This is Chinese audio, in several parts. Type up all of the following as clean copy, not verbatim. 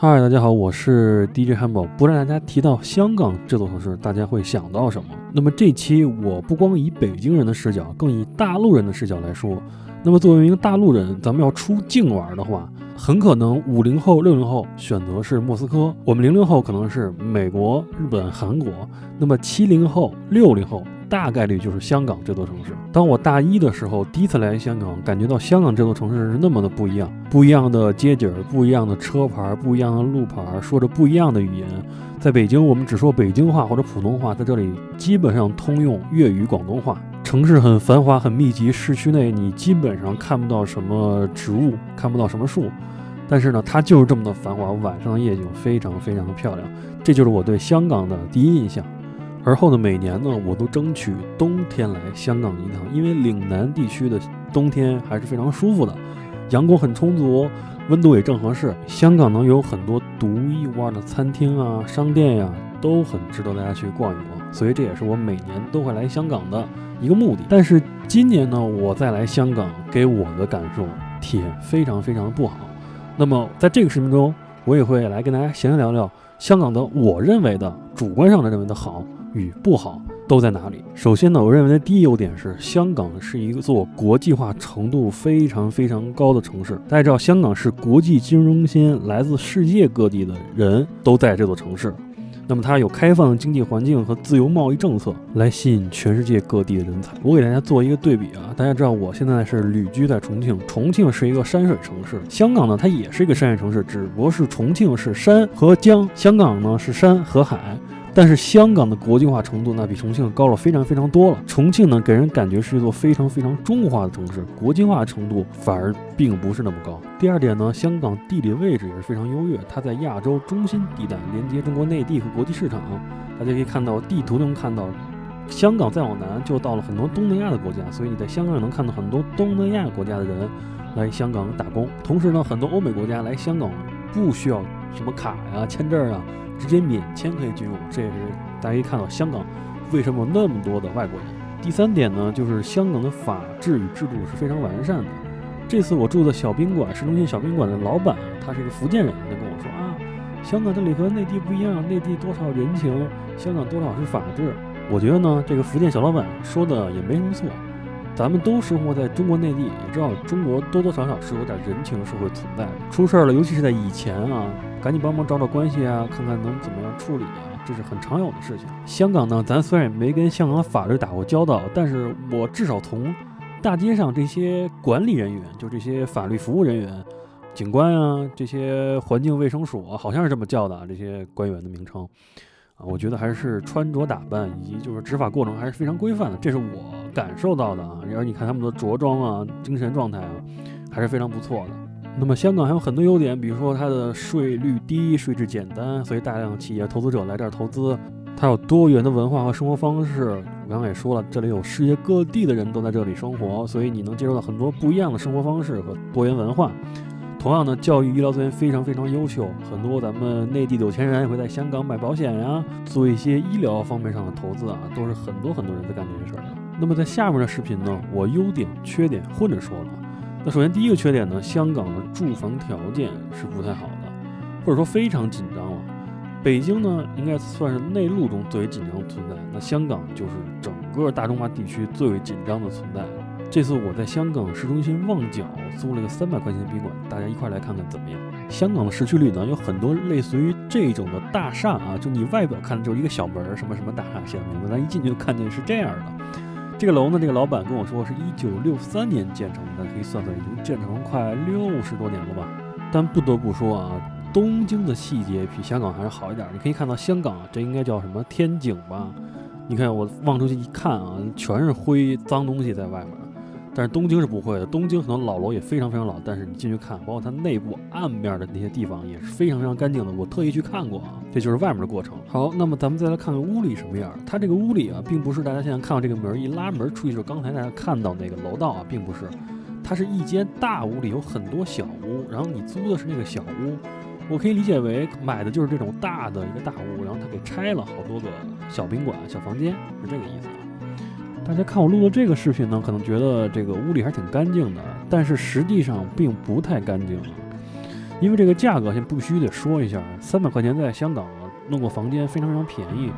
嗨，大家好，我是 DJ 汉堡。不知道大家提到香港这座城市，大家会想到什么？那么这期我不光以北京人的视角，更以大陆人的视角来说。那么作为一个大陆人，咱们要出境玩的话，很可能50后、60后选择是莫斯科，我们00后可能是美国、日本、韩国，那么70后、60后大概率就是香港这座城市。当我大一的时候第一次来香港，感觉到香港这座城市是那么的不一样，不一样的街景，不一样的车牌，不一样的路牌，说着不一样的语言。在北京我们只说北京话或者普通话，在这里基本上通用粤语、广东话。城市很繁华很密集，市区内你基本上看不到什么植物，看不到什么树，但是呢它就是这么的繁华，晚上的夜景非常非常的漂亮。这就是我对香港的第一印象。而后呢，每年呢，我都争取冬天来香港一趟，因为岭南地区的冬天还是非常舒服的，阳光很充足，温度也正合适。香港呢有很多独一无二的餐厅啊、商店呀，都很值得大家去逛一逛，所以这也是我每年都会来香港的一个目的。但是今年呢，我再来香港，给我的感受体验非常非常不好。那么在这个视频中，我也会来跟大家闲聊聊香港的我认为的主观上的认为的好与不好都在哪里。首先呢，我认为的第一优点是香港是一座国际化程度非常非常高的城市。大家知道香港是国际金融中心，来自世界各地的人都在这座城市。那么它有开放的经济环境和自由贸易政策，来吸引全世界各地的人才。我给大家做一个对比啊，大家知道我现在是旅居在重庆，重庆是一个山水城市，香港呢它也是一个山水城市，只不过是重庆是山和江，香港呢是山和海。但是香港的国际化程度那比重庆高了非常非常多了。重庆呢给人感觉是一座非常非常中国化的城市，国际化程度反而并不是那么高。第二点呢，香港地理位置也是非常优越，它在亚洲中心地带，连接中国内地和国际市场。大家可以看到地图中看到，香港再往南就到了很多东南亚的国家，所以你在香港也能看到很多东南亚国家的人来香港打工。同时呢，很多欧美国家来香港不需要什么卡呀、签证啊，直接免签可以进入，这也是大家可以看到香港为什么有那么多的外国人。第三点呢，就是香港的法治与制度是非常完善的。这次我住的小宾馆，市中心小宾馆的老板，他是一个福建人，他跟我说啊，香港这里和内地不一样，内地多少人情，香港多少是法治。我觉得呢，这个福建小老板说的也没什么错。咱们都生活在中国内地，也知道中国多多少少是有点人情是会存在的。出事了，尤其是在以前啊，赶紧帮忙找找关系啊，看看能怎么样处理啊，这是很常有的事情。香港呢，咱虽然也没跟香港法律打过交道，但是我至少从大街上这些管理人员，就这些法律服务人员、警官啊，这些环境卫生署啊，好像是这么叫的啊，这些官员的名称啊，我觉得还是穿着打扮以及就是执法过程还是非常规范的，这是我感受到的啊。而你看他们的着装啊、精神状态啊，还是非常不错的。那么香港还有很多优点，比如说它的税率低、税制简单，所以大量企业投资者来这儿投资。它有多元的文化和生活方式，我刚刚也说了，这里有世界各地的人都在这里生活，所以你能接触到很多不一样的生活方式和多元文化。同样的，教育医疗资源非常非常优秀，很多咱们内地的有钱人也会在香港买保险呀，做一些医疗方面上的投资啊，都是很多人在干这件事的。那么在下面的视频呢，我优点缺点混着说了。那首先第一个缺点呢，香港的住房条件是不太好的，或者说非常紧张了。北京呢应该算是内陆中最为紧张的存在，那香港就是整个大中华地区最为紧张的存在。这次我在香港市中心旺角租了个300块钱的宾馆，大家一块来看看怎么样。香港的市区里呢有很多类似于这种的大厦啊，就你外表看的就是一个小门，什么什么大厦写的名字，咱一进去就看见是这样的。这个楼呢，这个老板跟我说是1963年建成的，可以算算已经建成快60多年了吧。但不得不说啊，东京的细节比香港还是好一点。你可以看到香港这应该叫什么天井吧？你看我望出去一看啊，全是灰脏东西在外面。但是东京是不会的，东京可能老楼也非常非常老，但是你进去看，包括它内部暗面的那些地方也是非常非常干净的，我特意去看过啊，这就是外面的过程。好，那么咱们再来看看屋里什么样。它这个屋里啊，并不是大家现在看到这个门一拉门出去就是刚才大家看到那个楼道啊，并不是，它是一间大屋里有很多小屋，然后你租的是那个小屋，我可以理解为买的就是这种大的一个大屋，然后它给拆了好多个小宾馆、小房间，是这个意思啊。大家看我录的这个视频呢，可能觉得这个屋里还挺干净的，但是实际上并不太干净。因为这个价格先必须得说一下，300块钱在香港弄个房间非常非常便宜。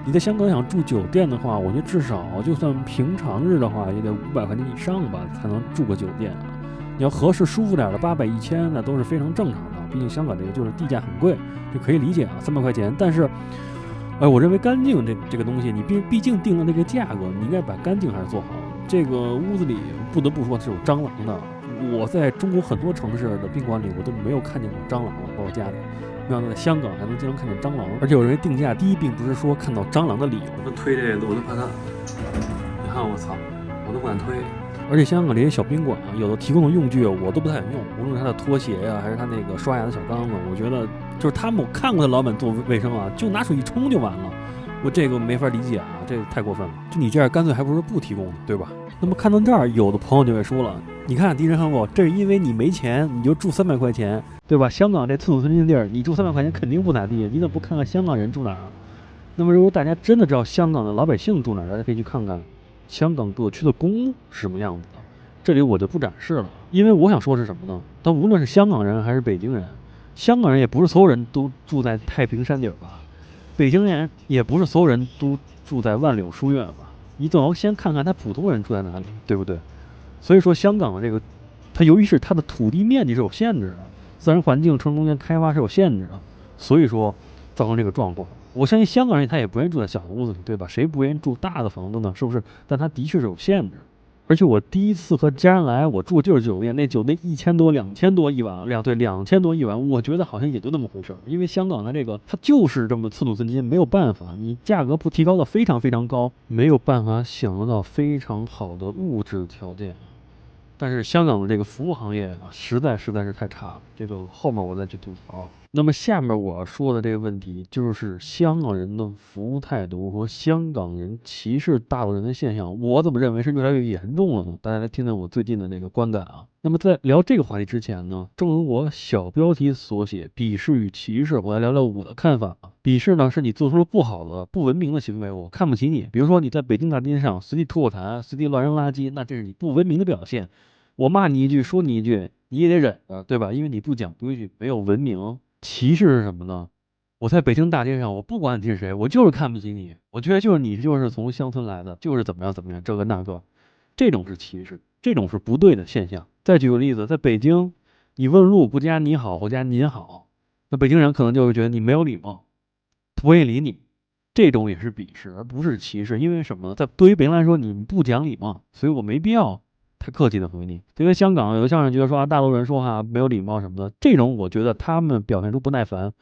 你在香港想住酒店的话，我觉得至少就算平常日的话，也得500块钱以上吧，才能住个酒店啊。你要合适舒服点的800、1000，那都是非常正常的。毕竟香港这个就是地价很贵，这可以理解啊，300块钱。但是，我认为干净这个东西，你毕竟定了这个价格，你应该把干净还是做好。这个屋子里不得不说是有蟑螂的。我在中国很多城市的宾馆里，我都没有看见过蟑螂了，包括家里。没想到在香港还能经常看见蟑螂，而且我认为定价低，并不是说看到蟑螂的理由。我推这个，我都怕它，你看我操，我都不敢推。而且香港这些小宾馆啊，有的提供的用具我都不太敢用，无论是他的拖鞋呀，还是他那个刷牙的小缸子，我觉得就是他们我看过的老板做卫生啊，就拿水一冲就完了。我这个没法理解啊，这个太过分了。就你这样，干脆还不如不提供呢，对吧？那么看到这儿，有的朋友就会说了，你看敌人汉堡，这是因为你没钱，你就住300块钱，对吧？香港这寸土寸金地儿，你住300块钱肯定不咋地，你怎么不看看香港人住哪儿啊？那么如果大家真的知道香港的老百姓住哪儿，大家可以去看看香港各区的公屋是什么样子的。这里我就不展示了，因为我想说是什么呢？但无论是香港人还是北京人，香港人也不是所有人都住在太平山顶吧，北京人也不是所有人都住在万柳书院吧。你总要先看看他普通人住在哪里，对不对？所以说香港的这个，它由于是它的土地面积是有限制的，自然环境城市中间开发是有限制的，所以说造成这个状况。我相信香港人他也不愿意住在小屋子里，对吧？谁不愿意住大的房子呢？是不是？但它的确是有限制。而且我第一次和家人来，我住的就是酒店，那酒店1000多、2000多一晚，2000多一晚，我觉得好像也就那么回事儿。因为香港的这个它就是这么寸土寸金，没有办法，你价格不提高到非常非常高，没有办法享受到非常好的物质条件。但是香港的这个服务行业啊，实在是太差了，这个后面我再去吐槽。那么下面我要说的这个问题，就是香港人的服务态度和香港人歧视大陆人的现象，我怎么认为是越来越严重了呢？大家来听听我最近的这个观感啊。那么在聊这个话题之前呢，正如我小标题所写，鄙视与歧视，我来聊聊我的看法啊。鄙视呢，是你做出了不好的、不文明的行为，我看不起你。比如说你在北京大街上随地吐口痰、随地乱扔垃圾，那这是你不文明的表现。我骂你一句，说你一句，你也得忍着，对吧？因为你不讲规矩，没有文明。歧视是什么呢？我在北京大街上，我不管你是谁，我就是看不起你。我觉得就是你就是从乡村来的，就是怎么样怎么样，这个那个，这种是歧视，这种是不对的现象。再举个例子，在北京，你问路不加你好或加您好，那北京人可能就会觉得你没有礼貌，他不愿意理你。这种也是鄙视，而不是歧视。因为什么呢？在对于北京来说，你不讲礼貌，所以我没必要太客气的回你。因为香港有的相声觉得说啊，大陆人说话没有礼貌什么的，这种我觉得他们表现出不耐烦，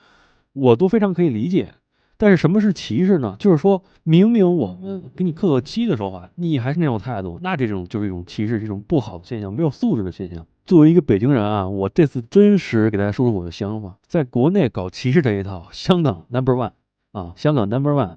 我都非常可以理解。但是什么是歧视呢？就是说明明我们给你客气的说话，你还是那种态度，那这种就是一种歧视，这种不好的现象，没有素质的现象。作为一个北京人啊，我这次真实给大家说说我的想法。在国内搞歧视这一套，香港 No.1 啊，香港 No.1，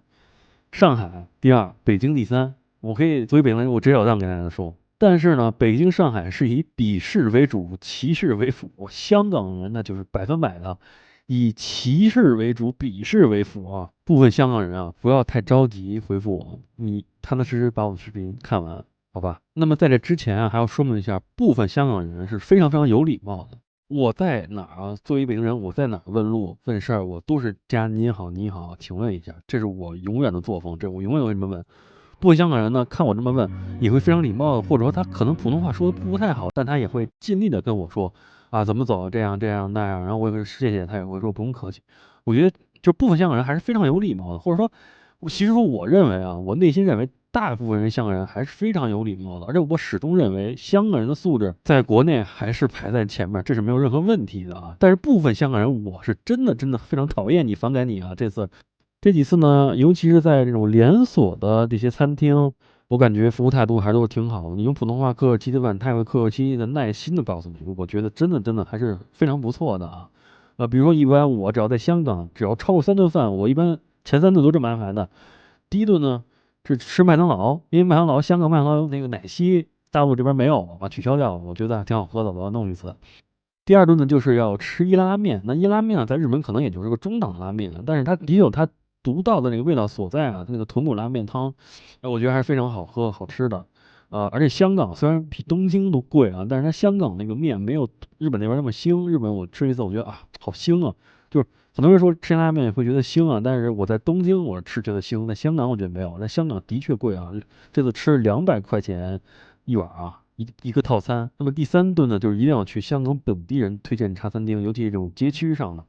上海第2，北京第3。我可以作为北京人，我直截了当跟大家说。但是呢，北京、上海是以鄙视为主，歧视为辅。香港人那就是100%的以歧视为主，鄙视为辅啊。部分香港人啊，不要太着急回复我，你踏踏实实把我的视频看完，好吧？那么在这之前啊，还要说明一下，部分香港人是非常非常有礼貌的。我在哪儿啊？作为北京人，我在哪儿问路问事儿，我都是加您好，你好，请问一下，这是我永远的作风，这我永远会这么问。部分香港人呢，看我这么问，也会非常礼貌，或者说他可能普通话说的不太好，但他也会尽力的跟我说啊怎么走，这样那样，然后我也会谢谢，他也会说不用客气。我觉得就部分香港人还是非常有礼貌的，或者说，其实说我认为啊，我内心认为大部分人香港人还是非常有礼貌的，而且我始终认为香港人的素质在国内还是排在前面，这是没有任何问题的啊。但是部分香港人，我是真的非常讨厌你、反感你啊，这几次呢，尤其是在这种连锁的这些餐厅，我感觉服务态度还都是挺好的。你用普通话客气的问，他也会客气的、耐心的告诉你。我觉得真的还是非常不错的啊。比如说一般我只要在香港，只要超过3顿饭，我一般前3顿都这么安排的。第一顿呢是吃麦当劳，因为香港麦当劳有那个奶昔，大陆这边没有，把取消掉了，我觉得还挺好喝的，我要弄一次。第二顿呢就是要吃伊拉面，那伊拉面在日本可能也就是个中档拉面，但是它的确有它独到的那个味道所在啊，那个豚骨拉面汤，我觉得还是非常好喝好吃的。而且香港虽然比东京都贵啊，但是它香港那个面没有日本那边那么腥。日本我吃一次，我觉得啊，好腥啊！就是很多人说吃拉面也会觉得腥啊，但是我在东京我吃觉得腥，在香港我觉得没有，在香港的确贵啊。这次吃200块钱一碗啊，一个套餐。那么第三顿呢，就是一定要去香港本地人推荐茶餐厅，尤其这种街区上的。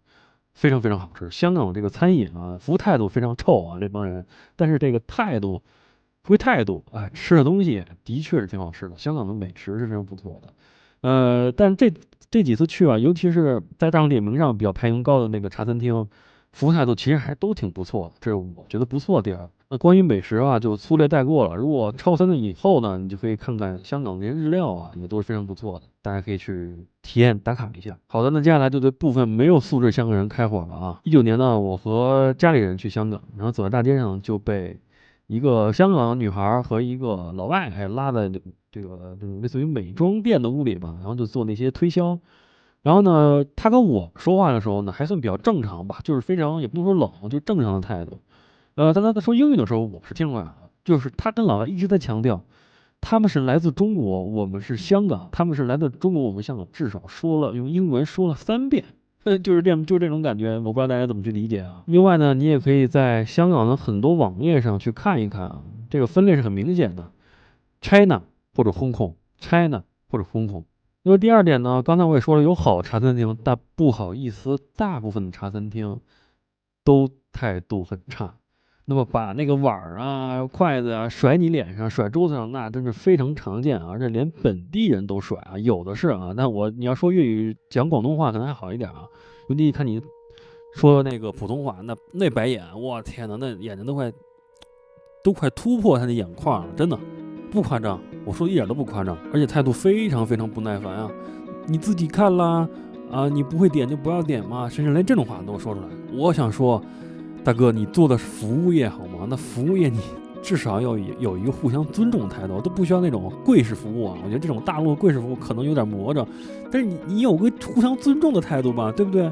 非常非常好吃。香港这个餐饮啊，服务态度非常臭啊，这帮人，但是这个态度，哎，吃的东西的确是挺好吃的。香港的美食是非常不错的。但这几次去啊，尤其是在大众点评上比较排名高的那个茶餐厅，服务态度其实还都挺不错的，这是我觉得不错的地儿。那关于美食啊，就粗略带过了。如果超过3顿以后呢，你就可以看看香港这些日料啊，也都是非常不错的，大家可以去体验打卡一下。好的，那接下来就对部分没有素质香港人开火了啊。19年呢，我和家里人去香港，然后走在大街上就被一个香港女孩和一个老外拉在这个类似于美妆店的屋里吧，然后就做那些推销。然后呢，他跟我说话的时候呢，还算比较正常吧，就是非常也不能说冷，就是正常的态度。但他在说英语的时候，我是听出来了，就是他跟老外一直在强调，他们是来自中国，我们是香港，他们是来自中国，我们香港，至少说了用英文说了3遍。就是这种感觉，我不知道大家怎么去理解啊。另外呢，你也可以在香港的很多网页上去看一看啊，这个分类是很明显的 ，China 或者 Hong Kong，China 或者 Hong Kong。那么第二点呢，刚才我也说了，有好茶餐厅，但不好意思，大部分的茶餐厅都态度很差。那么把那个碗啊、筷子啊甩你脸上、甩桌子上，那真是非常常见啊，而且连本地人都甩啊，有的是啊。但你要说粤语、讲广东话可能还好一点啊，尤其看你说那个普通话，那白眼，我天哪，那眼睛都快突破他的眼眶了，真的不夸张，我说一点都不夸张，而且态度非常非常不耐烦啊，你自己看啦啊，你不会点就不要点嘛，甚至连这种话都说出来。我想说，大哥，你做的是服务业好吗？那服务业你至少要有一个互相尊重的态度，都不需要那种贵式服务啊。我觉得这种大陆的贵式服务可能有点魔怔，但是你有个互相尊重的态度吧，对不对？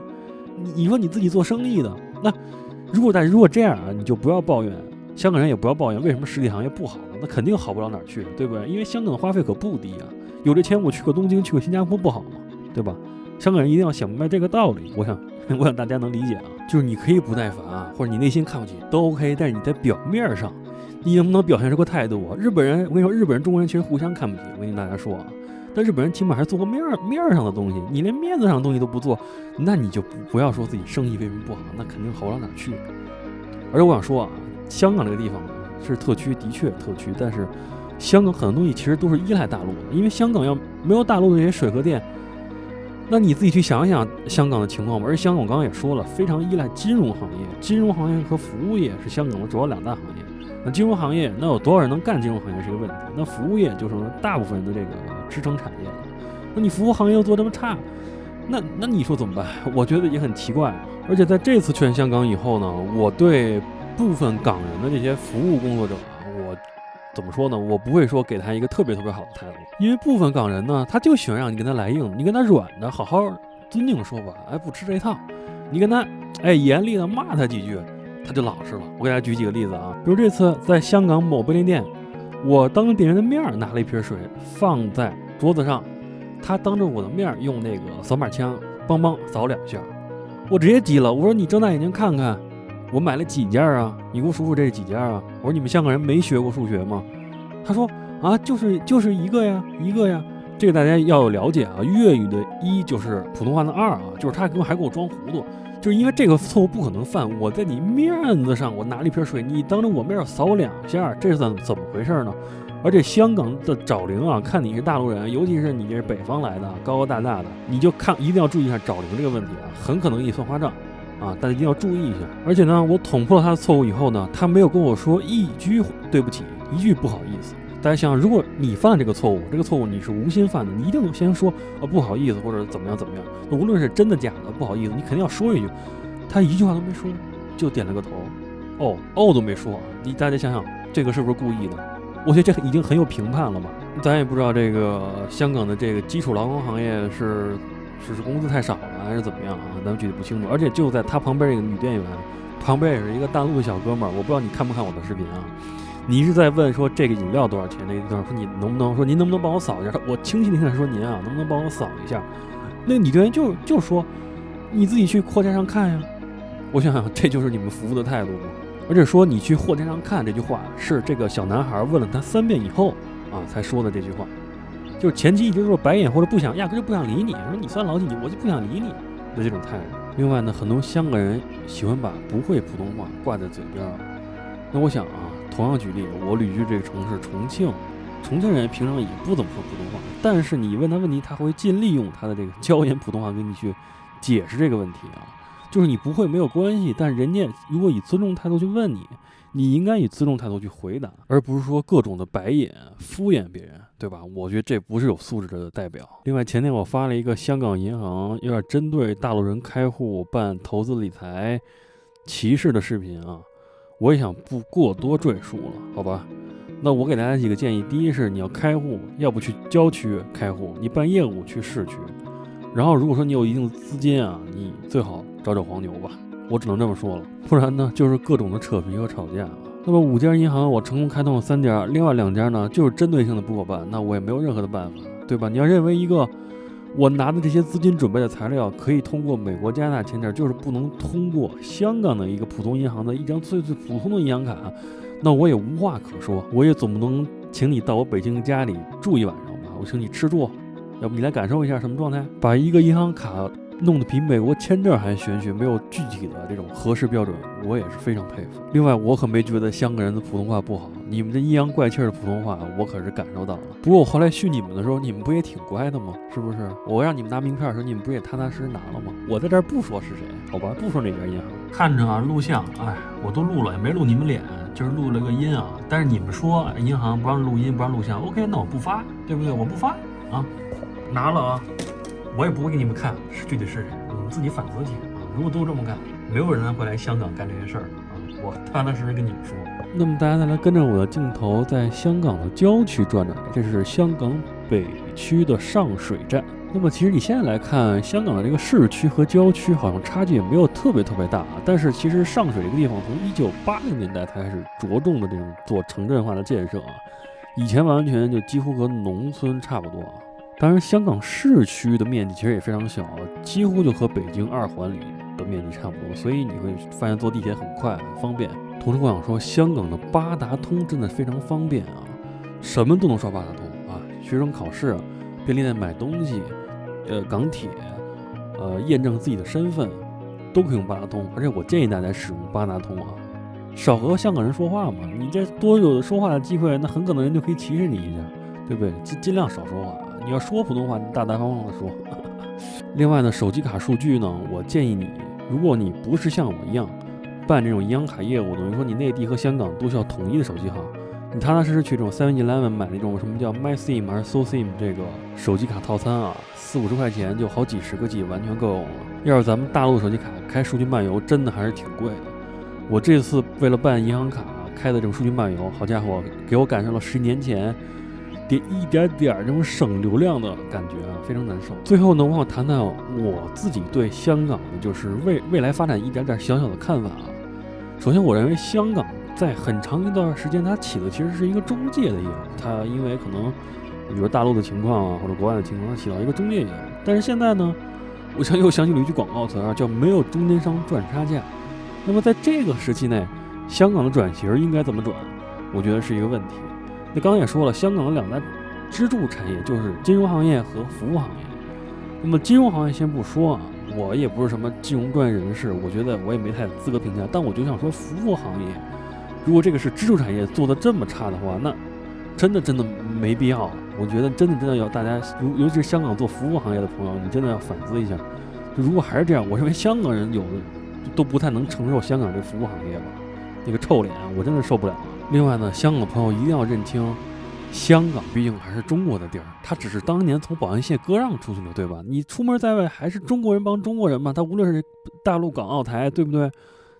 你说你自己做生意的，那如果这样啊，你就不要抱怨，香港人也不要抱怨为什么实体行业不好了，那肯定好不了哪儿去，对不对？因为香港的花费可不低啊，有这钱我去过东京，去过新加坡不好吗？对吧？香港人一定要想明白这个道理，我想大家能理解啊，就是你可以不耐烦啊，或者你内心看不起都 OK， 但是你在表面上，你能不能表现出个态度啊？日本人，我跟你说，日本人、中国人其实互相看不起，我跟大家说啊，但日本人起码还做个面上的东西，你连面子上的东西都不做，那你就不要说自己生意为什么不好，那肯定好不了哪儿去。而且我想说啊，香港这个地方是特区，的确特区，但是香港很多东西其实都是依赖大陆的，因为香港要没有大陆的这些水和电。那你自己去想一想香港的情况吧。而香港我刚刚也说了，非常依赖金融行业，金融行业和服务业是香港的主要2大行业。那金融行业，那有多少人能干金融行业是个问题？那服务业就是大部分人的这个支撑产业。那你服务行业又做这么差，那你说怎么办？我觉得也很奇怪。而且在这次劝香港以后呢，我对部分港人的这些服务工作者啊，我怎么说呢？我不会说给他一个特别好的态度，因为部分港人呢，他就喜欢让你跟他来硬的，你跟他软的，好好尊敬说法，不吃这一套。你跟他严厉的骂他几句，他就老实了。我给大家举几个例子啊，比如这次在香港某便利店，我当着店员的面拿了一瓶水放在桌子上，他当着我的面用那个扫码枪帮扫2下，我直接急了，我说你睁大眼睛看看。我买了几件啊？你给我数数这是几件啊？我说你们香港人没学过数学吗？他说啊，就是一个呀。这个大家要有了解啊，粤语的1就是普通话的2啊，就是他还给我装糊涂，就是因为这个错误不可能犯。我在你面子上，我拿了一瓶水，你当着我面扫2下，这是怎么回事呢？而且香港的找零啊，看你是大陆人，尤其是你这是北方来的，高高大大的，你就一定要注意一下找零这个问题啊，很可能一算花账。大家一定要注意一下。而且呢，我捅破了他的错误以后呢，他没有跟我说一句对不起，一句不好意思。大家想，如果你犯了这个错误你是无心犯的，你一定先说不好意思或者怎么样。那无论是真的假的不好意思，你肯定要说一句。他一句话都没说，就点了个头，都没说。大家想想，这个是不是故意的？我觉得这已经很有评判了吧。咱也不知道这个香港的这个基础劳工行业是工资太少了还是怎么样啊？咱们具体不清楚。而且就在他旁边这个女店员旁边也是一个大陆的小哥们儿，我不知道你看不看我的视频啊？你是在问说这个饮料多少钱？那个地方说你能不能说您能不能帮我扫一下？我清晰地看说您啊，能不能帮我扫一下？那女店员就说你自己去货架上看呀。我想想，这就是你们服务的态度吗？而且说你去货架上看这句话是这个小男孩问了他3遍以后啊才说的这句话，就是前期一直说白眼或者不想，压根就不想理你，说你算老几，我就不想理你的这种态度。另外呢，很多香港人喜欢把不会普通话挂在嘴边。那我想啊，同样举例，我旅居这个城市重庆，重庆人平常也不怎么说普通话，但是你问他问题，他会尽力用他的这个椒盐普通话给你去解释这个问题啊。就是你不会没有关系，但人家如果以尊重态度去问你，你应该以尊重态度去回答，而不是说各种的白眼敷衍别人，对吧？我觉得这不是有素质的代表。另外，前天我发了一个香港银行有点针对大陆人开户办投资理财歧视的视频啊，我也想不过多赘述了，好吧？那我给大家几个建议：第一是你要开户，要不去郊区开户，你办业务去市区。然后如果说你有一定的资金啊，你最好找黄牛吧，我只能这么说了，不然呢就是各种的扯皮和吵架。那么5家银行我成功开通了3家，另外2家呢就是针对性的不给我办，那我也没有任何的办法，对吧？你要认为一个我拿的这些资金准备的材料可以通过美国、加拿大签证，就是不能通过香港的一个普通银行的一张最普通的银行卡，那我也无话可说，我也总不能请你到我北京家里住一晚上吧，我请你吃住，要不你来感受一下什么状态？把一个银行卡弄得比美国签证还玄学，没有具体的这种核实标准，我也是非常佩服。另外，我可没觉得香港人的普通话不好，你们这阴阳怪气的普通话，我可是感受到了。不过我后来训你们的时候，你们不也挺乖的吗？是不是？我让你们拿名片的时候，你们不也踏踏实实拿了吗？我在这儿不说是谁，好吧？不说哪家银行。看着啊，录像，哎，我都录了，也没录你们脸，就是录了个音啊。但是你们说银行不让录音，不让录像 ，OK， 那我不发，对不对？我不发啊。拿了啊，我也不会给你们看是具体是谁，你们自己反择去啊。如果都这么干，没有人会来香港干这些事儿啊。我踏踏实实跟你们说。那么大家再来跟着我的镜头，在香港的郊区转转，这是香港北区的上水站。那么其实你现在来看，香港的这个市区和郊区好像差距也没有特别大啊。但是其实上水这个地方从1980年代才开始着重的这种做城镇化的建设啊，以前完全就几乎和农村差不多啊。当然，香港市区的面积其实也非常小，几乎就和北京2环里的面积差不多，所以你会发现坐地铁很快很方便。同时我想说，香港的八达通真的非常方便啊，什么都能刷八达通啊，学生考试、便利店买东西、港铁、验证自己的身份都可以用八达通，而且我建议大家使用八达通啊，少和香港人说话嘛，你这多有说话的机会，那很可能人就可以歧视你一下，对不对？尽量少说话。你要说普通话，你大大方方的说。另外呢，手机卡数据呢，我建议你，如果你不是像我一样办这种银行卡业务，等于说你内地和香港都需要统一的手机号，你踏踏实实去这种 7-Eleven 买那种什么叫 MySIM 还是 SoSIM 这个手机卡套餐啊，40-50块钱就好几十个 G， 完全够用了。要是咱们大陆手机卡开数据漫游，真的还是挺贵的。我这次为了办银行卡开的这种数据漫游，好家伙，给我赶上了10年前得一点点这种省流量的感觉啊，非常难受。最后呢，我想谈谈我自己对香港的就是未来发展一点点小小的看法啊。首先，我认为香港在很长一段时间，它起的其实是一个中介的业务。它因为可能，比如大陆的情况啊，或者国外的情况，它起到一个中介业务。但是现在呢，我又想起了一句广告词啊，叫“没有中间商赚差价”。那么在这个时期内，香港的转型应该怎么转？我觉得是一个问题。那刚刚也说了，香港的2大支柱产业就是金融行业和服务行业。那么金融行业先不说啊，我也不是什么金融专业人士，我觉得我也没太资格评价。但我就想说，服务行业如果这个是支柱产业做得这么差的话，那真的没必要。我觉得真的要大家，尤其是香港做服务行业的朋友，你真的要反思一下。如果还是这样，我认为香港人有的都不太能承受香港这服务行业吧，那个臭脸我真的受不了。另外呢，香港的朋友一定要认清，香港毕竟还是中国的地儿，它只是当年从宝安县割让出去的，对吧？你出门在外还是中国人帮中国人嘛，他无论是大陆、港澳台，对不对？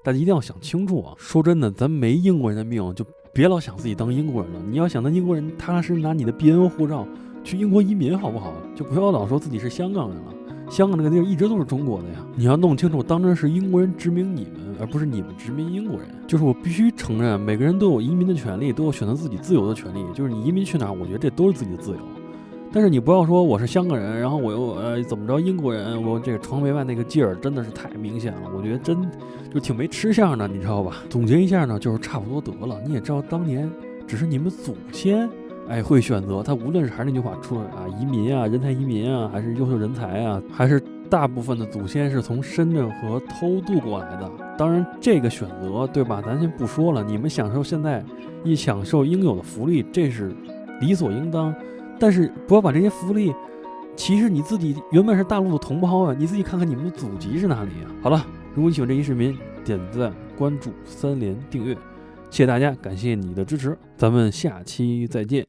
大家一定要想清楚啊！说真的，咱没英国人的命，就别老想自己当英国人了。你要想当英国人，踏踏实实拿你的 BNO 护照去英国移民，好不好？就不要老说自己是香港人了。香港这个地儿一直都是中国的呀，你要弄清楚，当真是英国人殖民你们，而不是你们殖民英国人。就是我必须承认，每个人都有移民的权利，都有选择自己自由的权利。就是你移民去哪儿，我觉得这都是自己的自由。但是你不要说我是香港人，然后我又怎么着英国人，我这个床没外那个劲儿真的是太明显了，我觉得真就挺没吃相的，你知道吧？总结一下呢，就是差不多得了。你也知道，当年只是你们祖先会选择，他无论是还是那句话出了移民啊，人才移民啊，还是优秀人才啊，还是大部分的祖先是从深圳河偷渡过来的。当然这个选择，对吧？咱先不说了，你们享受现在享受应有的福利，这是理所应当。但是不要把这些福利歧视你自己原本是大陆的同胞啊！你自己看看你们的祖籍是哪里啊？好了，如果你喜欢这期视频，点赞、关注、3连订阅，谢谢大家，感谢你的支持，咱们下期再见。